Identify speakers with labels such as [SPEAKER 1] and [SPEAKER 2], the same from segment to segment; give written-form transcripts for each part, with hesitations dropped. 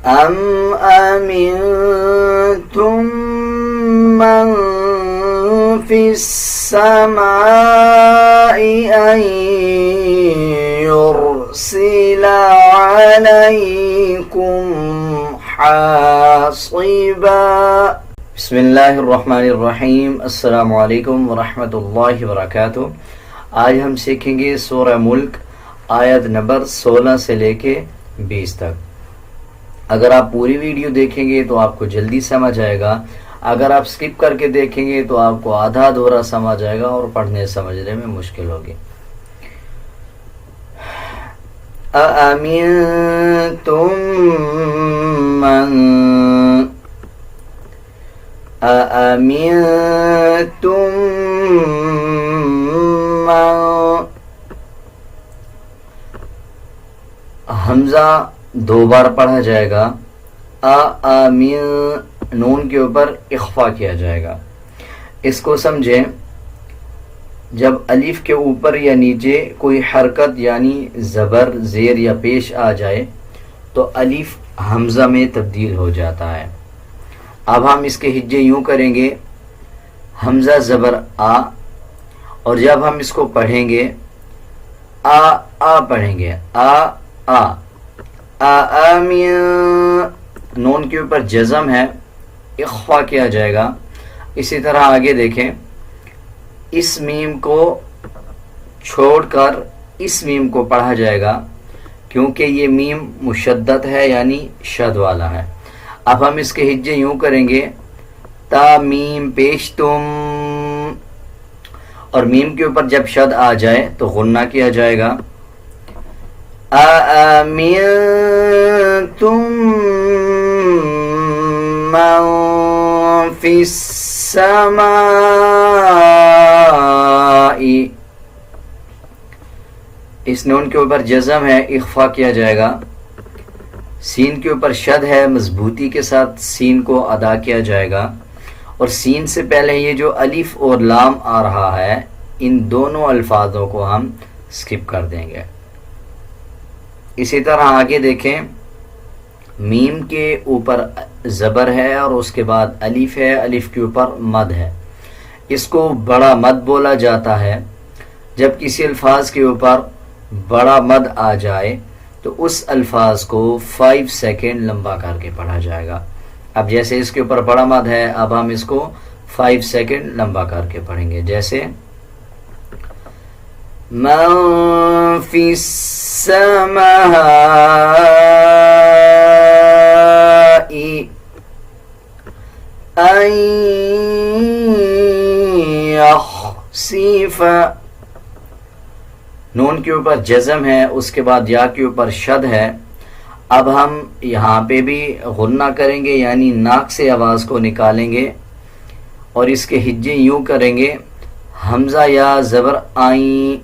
[SPEAKER 1] أَمْ أَمِنْتُمْ مَنْ فِي السَّمَاءِ أَنْ يُرْسِلَ عَلَيْكُمْ حَاصِبًا. بسم اللہ الرحمن الرحیم. السلام علیکم ورحمۃ اللہ وبرکاتہ. آج ہم سیکھیں گے سورہ ملک آیت نمبر 16 سے لے کے 20 تک. اگر آپ پوری ویڈیو دیکھیں گے تو آپ کو جلدی سمجھ آئے گا. اگر آپ سکپ کر کے دیکھیں گے تو آپ کو آدھا ادھورا سمجھ آئے گا اور پڑھنے سمجھنے میں مشکل ہوگی. أَأَمِنْتُمْ مَنْ حمزہ 2 بار پڑھا جائے گا. نون کے اوپر اخفا کیا جائے گا. اس کو سمجھیں، جب الف کے اوپر یا نیچے کوئی حرکت یعنی زبر، زیر یا پیش آ جائے تو الف حمزہ میں تبدیل ہو جاتا ہے. اب ہم اس کے ہجے یوں کریں گے، حمزہ زبر آ، اور جب ہم اس کو پڑھیں گے آ پڑھیں گے، نون کے اوپر جزم ہے، اخفا کیا جائے گا. اسی طرح آگے دیکھیں، اس میم کو چھوڑ کر اس میم کو پڑھا جائے گا کیونکہ یہ میم مشدد ہے یعنی شد والا ہے. اب ہم اس کے ہجے یوں کریں گے، تا میم پیش تم، اور میم کے اوپر جب شد آ جائے تو غنہ کیا جائے گا. أَأَمِنْتُمْ مَنْ فِي السَّمَاءِ، اس نون کے اوپر جزم ہے، اخفا کیا جائے گا. سین کے اوپر شد ہے، مضبوطی کے ساتھ سین کو ادا کیا جائے گا. اور سین سے پہلے یہ جو الف اور لام آ رہا ہے، ان دونوں الفاظوں کو ہم سکپ کر دیں گے. اسی طرح آگے دیکھیں، میم کے اوپر زبر ہے اور اس کے بعد الف ہے، الف کے اوپر مد ہے. اس کو بڑا مد بولا جاتا ہے. جب کسی الفاظ کے اوپر بڑا مد آ جائے تو اس الفاظ کو 5 سیکنڈ لمبا کر کے پڑھا جائے گا. اب جیسے اس کے اوپر بڑا مد ہے، اب ہم اس کو 5 سیکنڈ لمبا کر کے پڑھیں گے. جیسے من فی السماء ان یخسف، نون کے اوپر جزم ہے، اس کے بعد یا کے اوپر شد ہے. اب ہم یہاں پہ بھی غنہ کریں گے یعنی ناک سے آواز کو نکالیں گے اور اس کے ہجے یوں کریں گے، حمزہ یا زبر آئیں.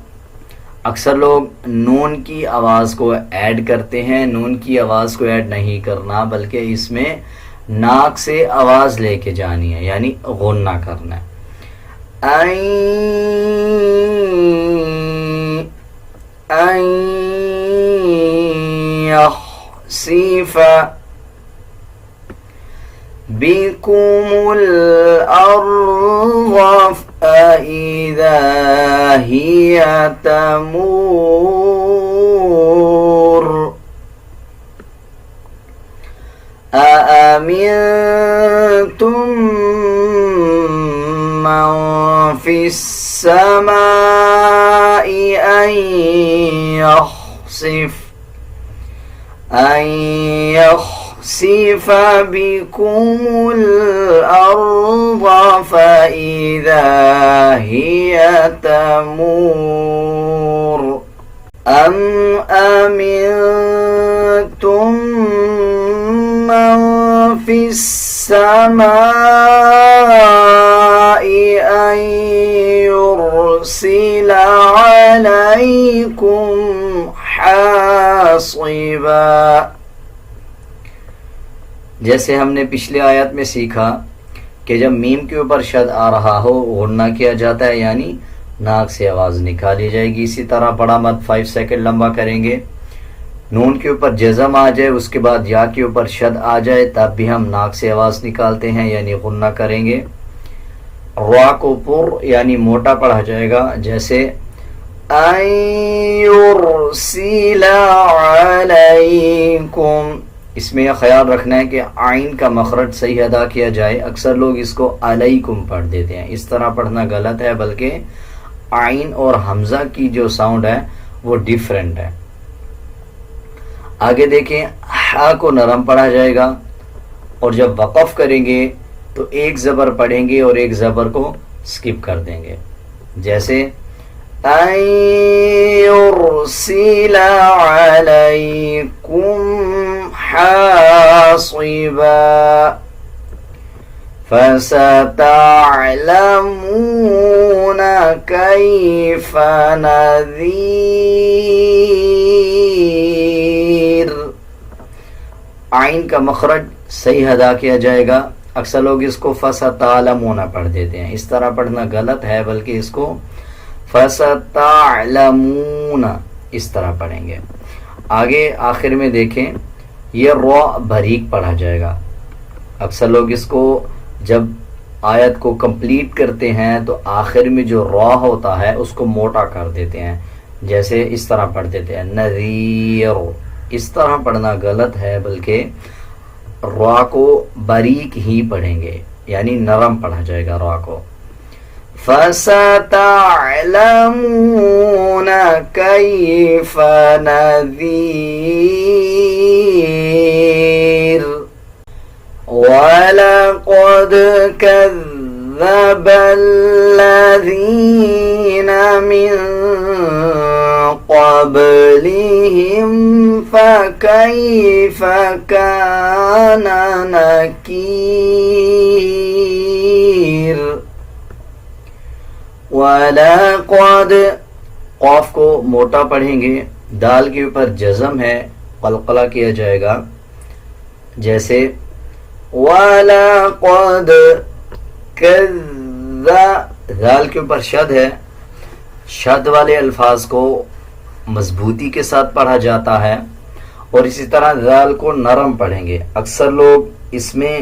[SPEAKER 1] اکثر لوگ نون کی آواز کو ایڈ کرتے ہیں. نون کی آواز کو ایڈ نہیں کرنا، بلکہ اس میں ناک سے آواز لے کے جانی ہے یعنی غنہ کرنا ہے. أَن يَخْسِفَ بِكُمُ الْأَرْضَ فَإِذَا هِيَ تَمُورُ. أَأَمِنْتُمْ مَنْ فِي السَّمَاءِ أَنْ يَخْسِفَ بِكُمُ الْأَرْضَ فَإِذَا هِيَ تَمُورُ. أَمْ أَمِنْتُمْ مَنْ فِي السَّمَاءِ أَنْ يُرْسِلَ عَلَيْكُمْ حَاصِبًا. جیسے ہم نے پچھلے آیت میں سیکھا کہ جب میم کے اوپر شد آ رہا ہو غنہ کیا جاتا ہے یعنی ناک سے آواز نکالی جائے گی. اسی طرح بڑا مد 5 سیکنڈ لمبا کریں گے. نون کے اوپر جزم آ جائے اس کے بعد یا کے اوپر شد آ جائے تب بھی ہم ناک سے آواز نکالتے ہیں یعنی غنہ کریں گے. را کو پر یعنی موٹا پڑھا جائے گا جیسے ان یرسل علیکم. اس میں یہ خیال رکھنا ہے کہ عین کا مخرج صحیح ادا کیا جائے. اکثر لوگ اس کو علیکم پڑھ دیتے ہیں, اس طرح پڑھنا غلط ہے, بلکہ عین اور حمزہ کی جو ساؤنڈ ہے وہ ڈیفرنٹ ہے. آگے دیکھیں ہا کو نرم پڑھا جائے گا اور جب وقف کریں گے تو ایک زبر پڑھیں گے اور ایک زبر کو سکپ کر دیں گے جیسے ان یرسل علیکم حاصبا فستعلمون کیف نذیر. عین کا مخرج صحیح ادا کیا جائے گا. اکثر لوگ اس کو فستعلمون پڑھ دیتے ہیں, اس طرح پڑھنا غلط ہے, بلکہ اس کو فستعلمون اس طرح پڑھیں گے. آگے آخر میں دیکھیں یہ را بریک پڑھا جائے گا. اکثر لوگ اس کو جب آیت کو کمپلیٹ کرتے ہیں تو آخر میں جو را ہوتا ہے اس کو موٹا کر دیتے ہیں, جیسے اس طرح پڑھ دیتے ہیں نذیر. اس طرح پڑھنا غلط ہے, بلکہ را کو باریک ہی پڑھیں گے یعنی نرم پڑھا جائے گا را کو. فَسَتَعْلَمُونَ كَيْفَ نَذِيرٌ وَلَقَدْ كَذَّبَ الَّذِينَ مِن قَبْلِهِمْ فَكَيْفَ كَانَ نَكِيرٌ. وَلَقَدْ قاف کو موٹا پڑھیں گے, دال کے اوپر جزم ہے, قلقلہ کیا جائے گا جیسے وَلَقَدْ كَذَّ. دال کے اوپر شد ہے, شد والے الفاظ کو مضبوطی کے ساتھ پڑھا جاتا ہے, اور اسی طرح ذال کو نرم پڑھیں گے. اکثر لوگ اس میں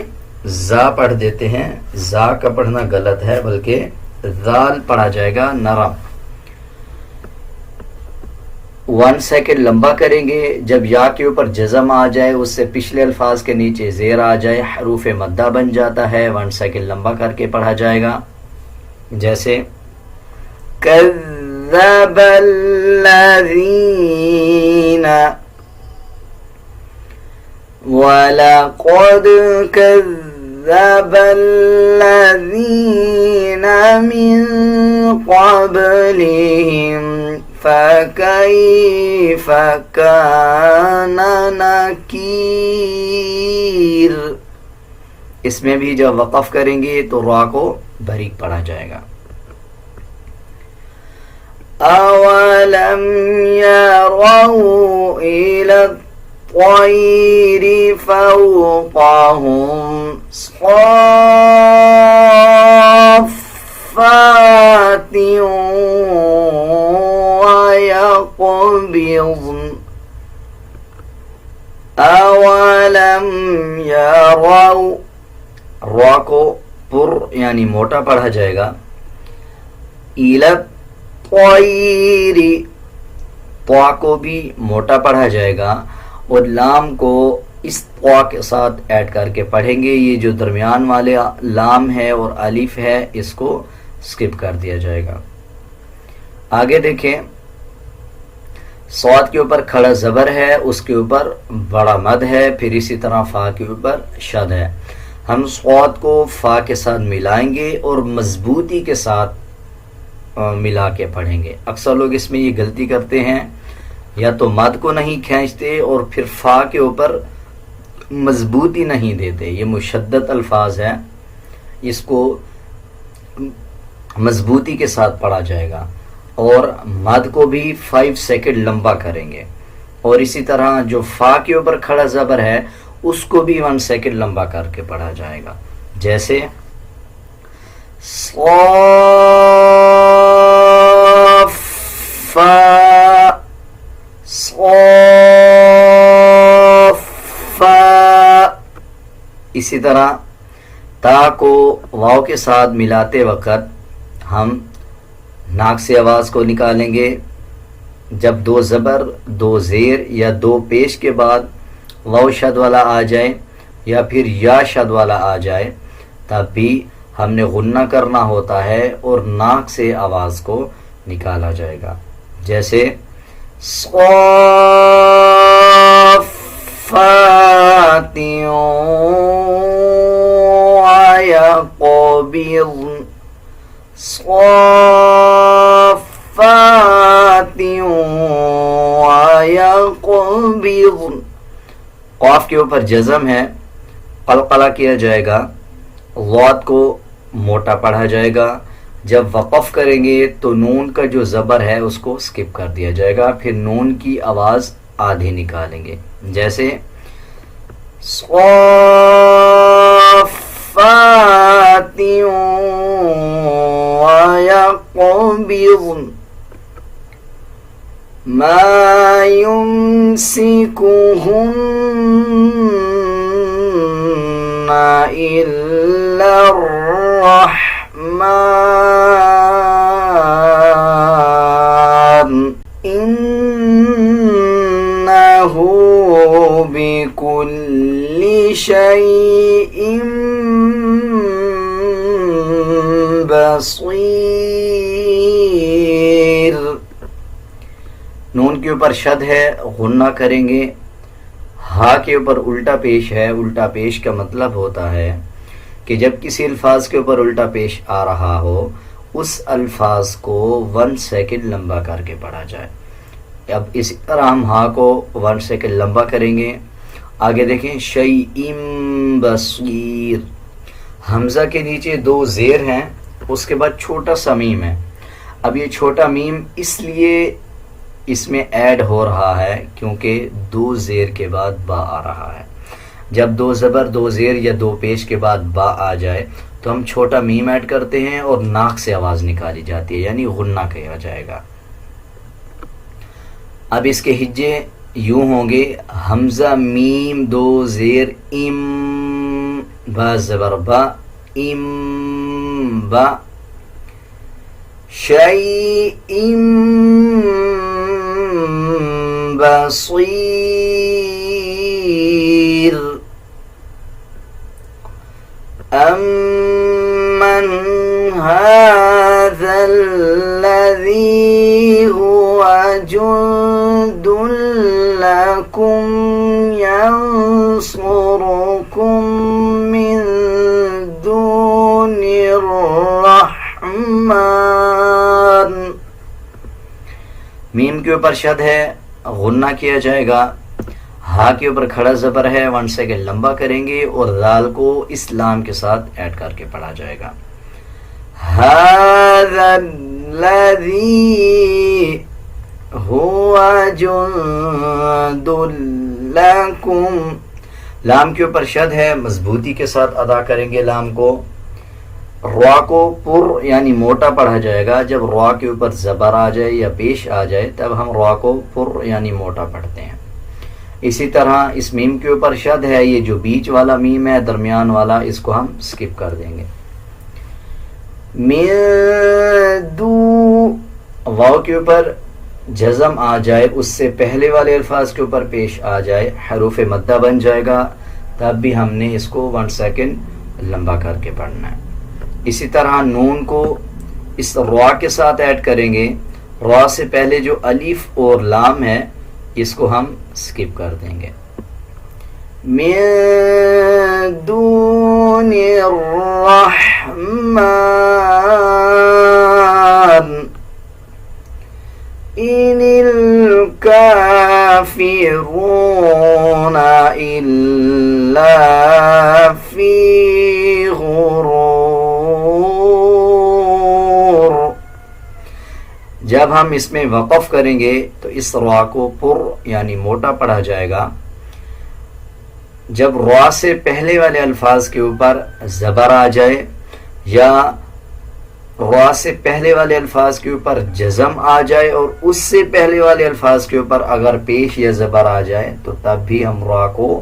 [SPEAKER 1] زا پڑھ دیتے ہیں, زا کا پڑھنا غلط ہے, بلکہ ذال پڑھا جائے گا نرم. 1 سیکنڈ لمبا کریں گے. جب یا کے اوپر جزم آ جائے اس سے پچھلے الفاظ کے نیچے زیر آ جائے حروف مدہ بن جاتا ہے. 1 سیکنڈ لمبا کر کے پڑھا جائے گا جیسے كذب الذين وَلَقَدْ كَذَّبَ الَّذِينَ مِن قَبْلِهِمْ فَكَيْفَ كَانَ نَكِيرٌ. اس میں بھی جب وقف کریں گے تو را کو باریک پڑھا جائے گا. أَوَلَمْ يَرَوْا إِلَى الطَّيْرِ فَوْقَهُمْ صَافَّاتٍ وَيَقْبِضْنَ أَوَلَمْ يَرَوْا. را کو پر یعنی موٹا پڑھا جائے گا. إِلَى طَيْرِ طا کو بھی موٹا پڑھا جائے گا اور لام کو اس طا کے ساتھ ایڈ کر کے پڑھیں گے. یہ جو درمیان والے لام ہے اور الف ہے اس کو سکپ کر دیا جائے گا. آگے دیکھیں صاد کے اوپر کھڑا زبر ہے, اس کے اوپر بڑا مد ہے, پھر اسی طرح فا کے اوپر شد ہے. ہم صاد کو فا کے ساتھ ملائیں گے اور مضبوطی کے ساتھ ملا کے پڑھیں گے. اکثر لوگ اس میں یہ غلطی کرتے ہیں, یا تو مد کو نہیں کھینچتے اور پھر فا کے اوپر مضبوطی نہیں دیتے. یہ مشدد الفاظ ہے, اس کو مضبوطی کے ساتھ پڑھا جائے گا. اور مد کو بھی 5 سیکنڈ لمبا کریں گے, اور اسی طرح جو فا کے اوپر کھڑا زبر ہے اس کو بھی 1 سیکنڈ لمبا کر کے پڑھا جائے گا جیسے صافا اسی طرح تا کو واو کے ساتھ ملاتے وقت ہم ناک سے آواز کو نکالیں گے. جب دو زبر، دو زیر یا دو پیش کے بعد واو شد والا آ جائے یا پھر یا شد والا آ جائے تب بھی ہم نے غنہ کرنا ہوتا ہے اور ناک سے آواز کو نکالا جائے گا. جیسے صافات ويقبضن صافات ويقبضن. قاف کے اوپر جزم ہے، قلقلہ کیا جائے گا، ضاد کو موٹا پڑھا جائے گا. جب وقف کریں گے تو نون کا جو زبر ہے اس کو سکپ کر دیا جائے گا، پھر نون کی آواز آدھی نکالیں گے. جیسے صافات ويقبضن ما يمسكهن إلا الرحمن إنه بكل شيء بصیر. نون کے اوپر شد ہے، غنہ کریں گے. ہا کے اوپر الٹا پیش ہے. الٹا پیش کا مطلب ہوتا ہے کہ جب کسی الفاظ کے اوپر الٹا پیش آ رہا ہو اس الفاظ کو 1 سیکنڈ لمبا کر کے پڑھا جائے. اب اسی طرح ہم ہا کو 1 سیکنڈ لمبا کریں گے. آگے دیکھیں شیء بصیر. حمزہ کے نیچے 2 زیر ہیں، اس کے بعد چھوٹا سا میم ہے. اب یہ چھوٹا میم اس لیے اس میں ایڈ ہو رہا ہے کیونکہ 2 زیر کے بعد با آ رہا ہے. جب 2 زبر 2 زیر یا 2 پیش کے بعد با آ جائے تو ہم چھوٹا میم ایڈ کرتے ہیں اور ناک سے آواز نکالی جاتی ہے، یعنی غنہ کہا جائے گا. اب اس کے ہجے یوں ہوں گے، حمزہ میم 2 زیر ام، با زبر با، ام با. شیء بصیر. أَمَّنْ هَذَا الَّذِي هُوَ جُنْدٌ لَكُمْ يَنْصُرُكُمْ مِنْ دُونِ الرَّحْمَنِ. میم کے اوپر شد ہے، غنہ کیا جائے گا. ہا کے اوپر کھڑا زبر ہے، 1 سیکنڈ لمبا کریں گے اور دال کو اس لام کے ساتھ ایڈ کر کے پڑھا جائے گا. هَذَا الَّذِي هُوَ جُنْدٌ لَكُمْ. لام کے اوپر شد ہے، مضبوطی کے ساتھ ادا کریں گے لام کو. را کو پر یعنی موٹا پڑھا جائے گا. جب را کے اوپر زبر آ جائے یا پیش آ جائے تب ہم را کو پر یعنی موٹا پڑھتے ہیں. اسی طرح اس میم کے اوپر شد ہے، یہ جو بیچ والا میم ہے درمیان والا اس کو ہم سکپ کر دیں گے. دو واو کے اوپر جزم آ جائے، اس سے پہلے والے الفاظ کے اوپر پیش آ جائے، حروف مدہ بن جائے گا، تب بھی ہم نے اس کو 1 سیکنڈ لمبا کر کے پڑھنا ہے. اسی طرح نون کو اس را کے ساتھ ایڈ کریں گے. را سے پہلے جو الف اور لام ہے اس کو ہم سکپ کر دیں گے. من دون الرحمن ان الكافرون الا فی غرور. جب ہم اس میں وقف کریں گے تو اس را کو پر یعنی موٹا پڑھا جائے گا. جب را سے پہلے والے الفاظ کے اوپر زبر آ جائے یا را سے پہلے والے الفاظ کے اوپر جزم آ جائے اور اس سے پہلے والے الفاظ کے اوپر اگر پیش یا زبر آ جائے تو تب بھی ہم را کو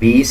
[SPEAKER 1] 20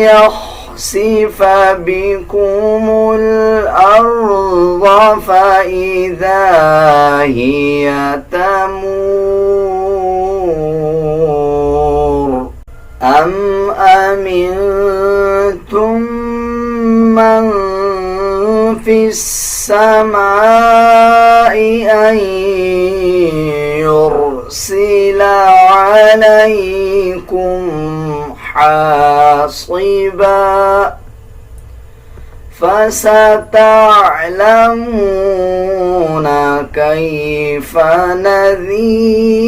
[SPEAKER 1] يخسف بكم الأرض فإذا هي تمور أم أمنتم من في السماء أن يرسل عليكم حاصبا فستعلمون كيف نذير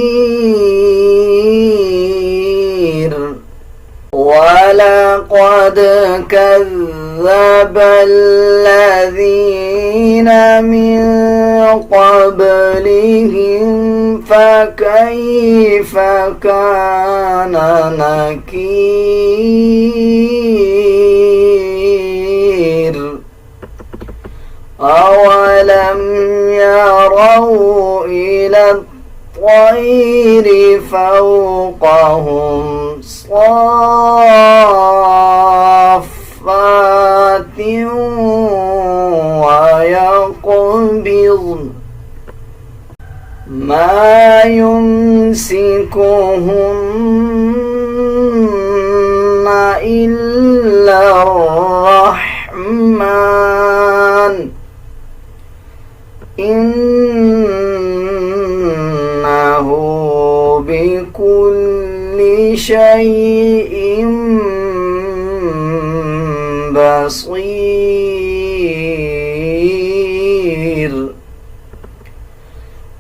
[SPEAKER 1] ولقد كذب الذين من قبلهم فكيف كان نكير أولم يروا إلى الطير فوقهم صافات ويقبضن ما يمسكهن إلا الرحمن إنه بكل شيء بصير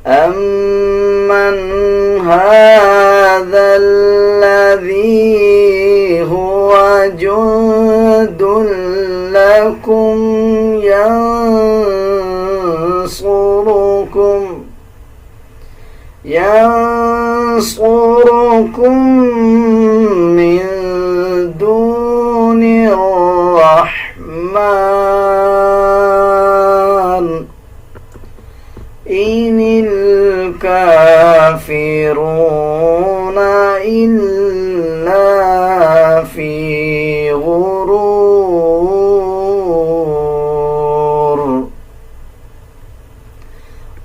[SPEAKER 1] أمن هذا الذي هو جند لكم ينصركم من دون الرحمن إن الكافرون إلا في غرور।